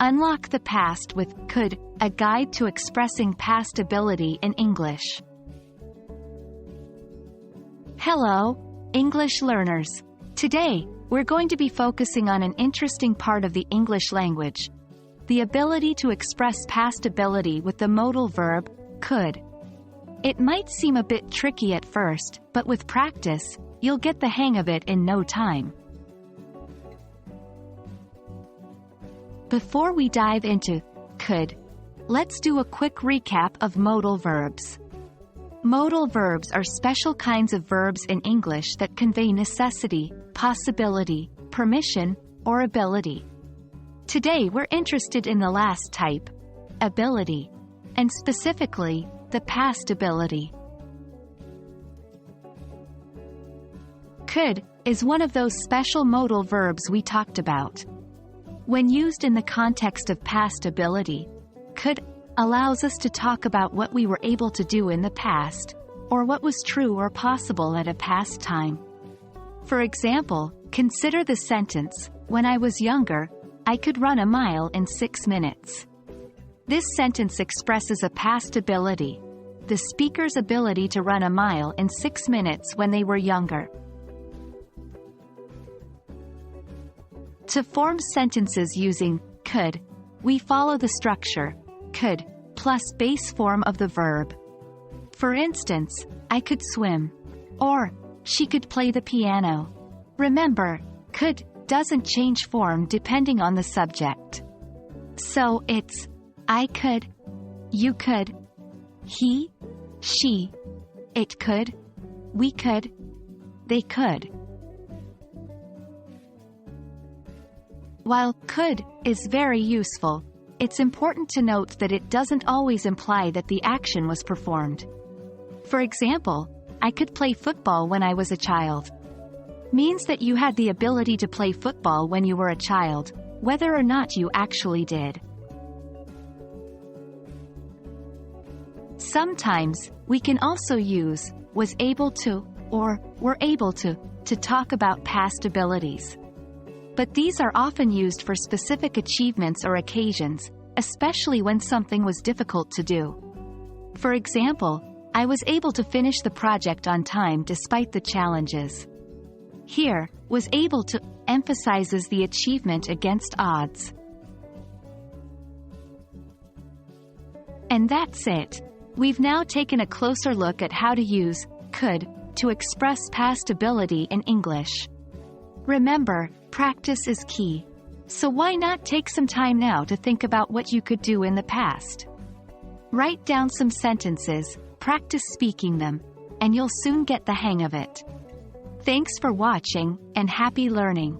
Unlock the past with could, a guide to expressing past ability in English. Hello, English learners. Today, we're going to be focusing on an interesting part of the English language: the ability to express past ability with the modal verb, could. It might seem a bit tricky at first, but with practice, you'll get the hang of it in no time. Before we dive into could, let's do a quick recap of modal verbs. Modal verbs are special kinds of verbs in English that convey necessity, possibility, permission, or ability. Today we're interested in the last type, ability, and specifically, the past ability. Could is one of those special modal verbs we talked about. When used in the context of past ability, could allows us to talk about what we were able to do in the past, or what was true or possible at a past time. For example, consider the sentence, "When I was younger, I could run a mile in 6 minutes." This sentence expresses a past ability, the speaker's ability to run a mile in 6 minutes when they were younger. To form sentences using could, we follow the structure could plus base form of the verb. For instance, I could swim, or she could play the piano. Remember, could doesn't change form depending on the subject. So it's I could, you could, he, she, it could, we could, they could. While could is very useful, it's important to note that it doesn't always imply that the action was performed. For example, I could play football when I was a child means that you had the ability to play football when you were a child, whether or not you actually did. Sometimes, we can also use was able to or were able to talk about past abilities. But these are often used for specific achievements or occasions, especially when something was difficult to do. For example, I was able to finish the project on time despite the challenges. Here, was able to emphasizes the achievement against odds. And that's it. We've now taken a closer look at how to use could to express past ability in English. Remember, practice is key. So why not take some time now to think about what you could do in the past? Write down some sentences, practice speaking them, and you'll soon get the hang of it. Thanks for watching, and happy learning.